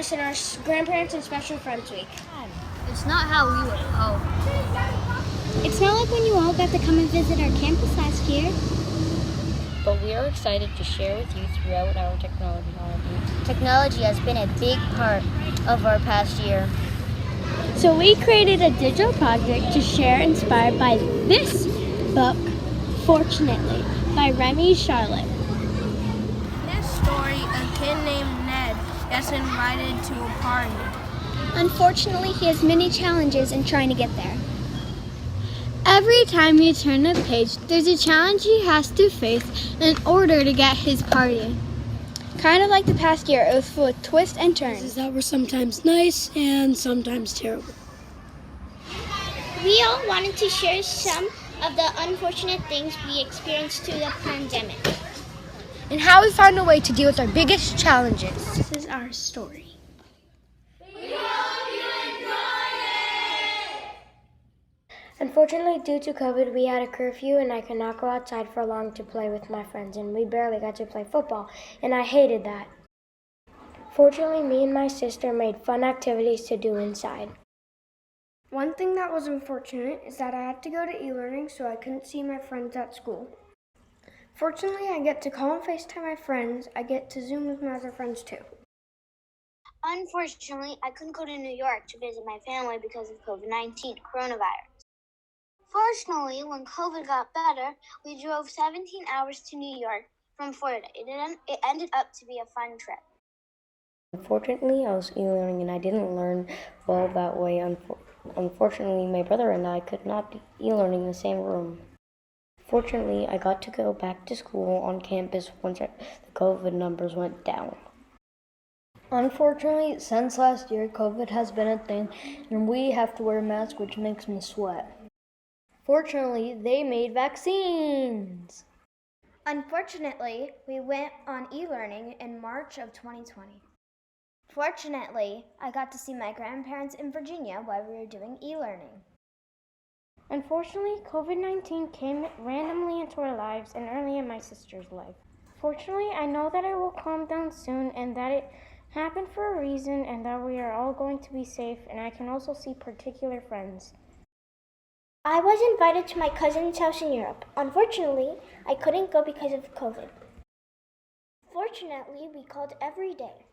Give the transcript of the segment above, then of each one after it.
us in our grandparents and special friends week. It's not how we would hope. It's not like when you all got to come and visit our campus last year. But we are excited to share with you throughout our technology holiday. Technology has been a big part of our past year. So we created a digital project to share inspired by this book, Fortunately, by Remy Charlotte. In this story, a kid named Ned gets invited to a party. Unfortunately, he has many challenges in trying to get there. Every time you turn a page, there's a challenge he has to face in order to get his party. Kind of like the past year, it was full of twists and turns. That were sometimes nice and sometimes terrible. We all wanted to share some of the unfortunate things we experienced through the pandemic. And how we found a way to deal with our biggest challenges. This is our story. Unfortunately, due to COVID, we had a curfew and I could not go outside for long to play with my friends, and we barely got to play football, and I hated that. Fortunately, me and my sister made fun activities to do inside. One thing that was unfortunate is that I had to go to e-learning, so I couldn't see my friends at school. Fortunately, I get to call and FaceTime my friends. I get to Zoom with my other friends too. Unfortunately, I couldn't go to New York to visit my family because of COVID-19, coronavirus. Fortunately, when COVID got better, we drove 17 hours to New York from Florida. It ended up to be a fun trip. Unfortunately, I was e-learning and I didn't learn well that way. Unfortunately, my brother and I could not be e-learning in the same room. Fortunately, I got to go back to school on campus once the COVID numbers went down. Unfortunately, since last year, COVID has been a thing, and we have to wear a mask, which makes me sweat. Fortunately, they made vaccines. Unfortunately, we went on e-learning in March of 2020. Fortunately, I got to see my grandparents in Virginia while we were doing e-learning. Unfortunately, COVID-19 came randomly into our lives and early in my sister's life. Fortunately, I know that it will calm down soon and that it happened for a reason and that we are all going to be safe, and I can also see particular friends. I was invited to my cousin's house in Europe. Unfortunately, I couldn't go because of COVID. Fortunately, we called every day.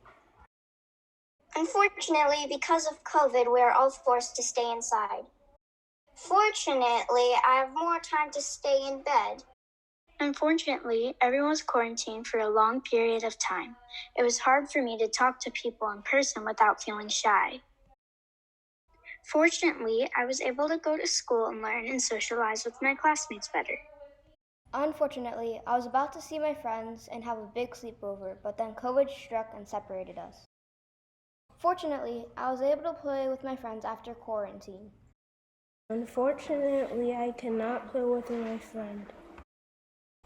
Unfortunately, because of COVID, we are all forced to stay inside. Fortunately, I have more time to stay in bed. Unfortunately, everyone was quarantined for a long period of time. It was hard for me to talk to people in person without feeling shy. Fortunately, I was able to go to school and learn and socialize with my classmates better. Unfortunately, I was about to see my friends and have a big sleepover, but then COVID struck and separated us. Fortunately, I was able to play with my friends after quarantine. Unfortunately, I cannot play with my friend.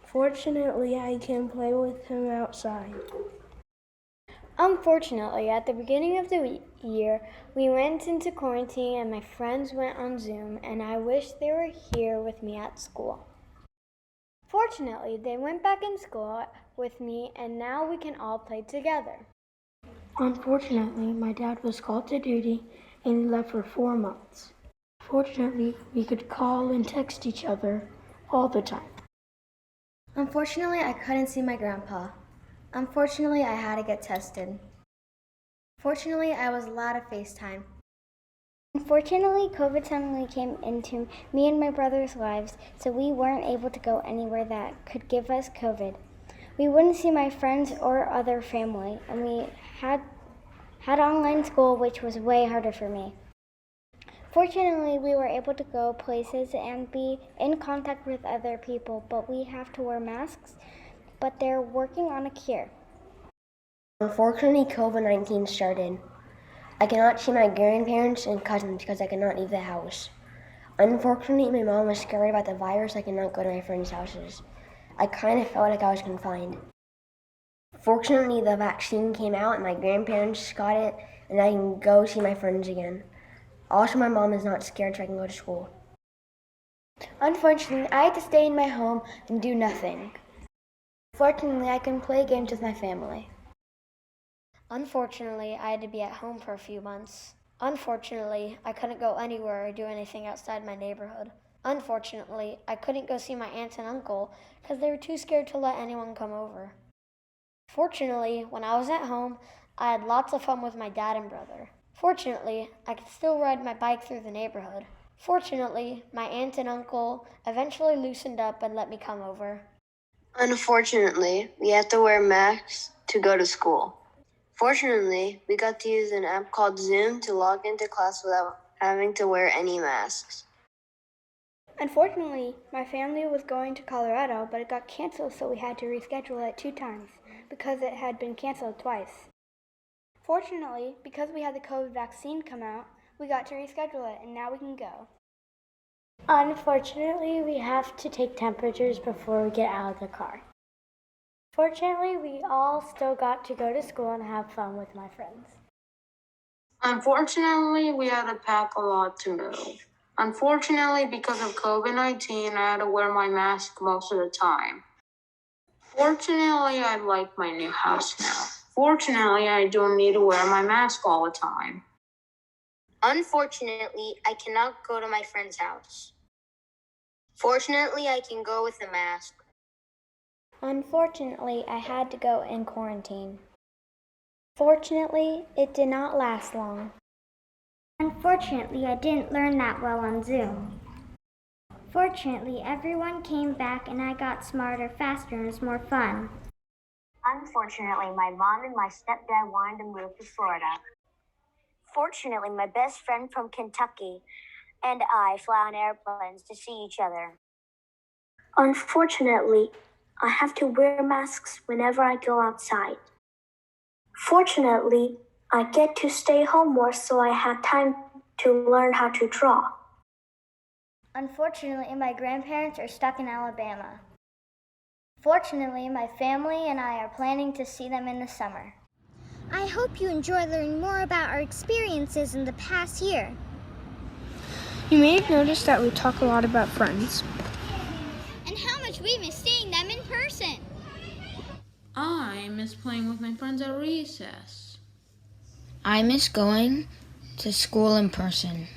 Fortunately, I can play with him outside. Unfortunately, at the beginning of the year, we went into quarantine and my friends went on Zoom, and I wish they were here with me at school. Fortunately, they went back in school with me, and now we can all play together. Unfortunately, my dad was called to duty and he left for 4 months. Fortunately, we could call and text each other all the time. Unfortunately, I couldn't see my grandpa. Unfortunately, I had to get tested. Fortunately, I was allowed to FaceTime. Unfortunately, COVID suddenly came into me and my brother's lives, so we weren't able to go anywhere that could give us COVID. We wouldn't see my friends or other family, and we had online school, which was way harder for me. Fortunately, we were able to go places and be in contact with other people, but we have to wear masks, but they're working on a cure. Unfortunately, COVID-19 started. I cannot see my grandparents and cousins because I cannot leave the house. Unfortunately, my mom was scared about the virus. I cannot go to my friends' houses. I kind of felt like I was confined. Fortunately, the vaccine came out and my grandparents got it, and I can go see my friends again. Also, my mom is not scared, so I can go to school. Unfortunately, I had to stay in my home and do nothing. Fortunately, I can play games with my family. Unfortunately, I had to be at home for a few months. Unfortunately, I couldn't go anywhere or do anything outside my neighborhood. Unfortunately, I couldn't go see my aunt and uncle because they were too scared to let anyone come over. Fortunately, when I was at home, I had lots of fun with my dad and brother. Fortunately, I could still ride my bike through the neighborhood. Fortunately, my aunt and uncle eventually loosened up and let me come over. Unfortunately, we had to wear masks to go to school. Fortunately, we got to use an app called Zoom to log into class without having to wear any masks. Unfortunately, my family was going to Colorado, but it got canceled, so we had to reschedule it 2 times because it had been canceled twice. Fortunately, because we had the COVID vaccine come out, we got to reschedule it, and now we can go. Unfortunately, we have to take temperatures before we get out of the car. Fortunately, we all still got to go to school and have fun with my friends. Unfortunately, we had to pack a lot to move. Unfortunately, because of COVID-19, I had to wear my mask most of the time. Fortunately, I like my new house now. Fortunately, I don't need to wear my mask all the time. Unfortunately, I cannot go to my friend's house. Fortunately, I can go with a mask. Unfortunately, I had to go in quarantine. Fortunately, it did not last long. Unfortunately, I didn't learn that well on Zoom. Fortunately, everyone came back and I got smarter faster and it was more fun. Unfortunately, my mom and my stepdad wanted to move to Florida. Fortunately, my best friend from Kentucky and I fly on airplanes to see each other. Unfortunately, I have to wear masks whenever I go outside. Fortunately, I get to stay home more so I have time to learn how to draw. Unfortunately, my grandparents are stuck in Alabama. Fortunately, my family and I are planning to see them in the summer. I hope you enjoy learning more about our experiences in the past year. You may have noticed that we talk a lot about friends. And how much we miss seeing them in person. I miss playing with my friends at recess. I miss going to school in person.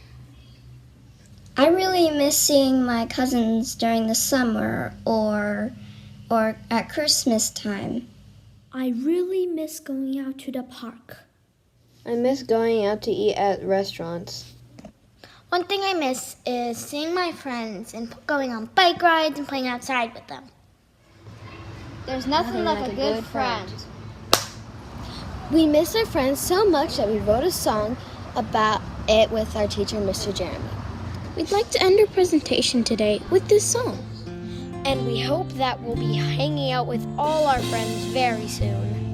I really miss seeing my cousins during the summer or at Christmas time. I really miss going out to the park. I miss going out to eat at restaurants. One thing I miss is seeing my friends and going on bike rides and playing outside with them. There's nothing like a good friend. We miss our friends so much that we wrote a song about it with our teacher, Mr. Jeremy. We'd like to end our presentation today with this song. And we hope that we'll be hanging out with all our friends very soon.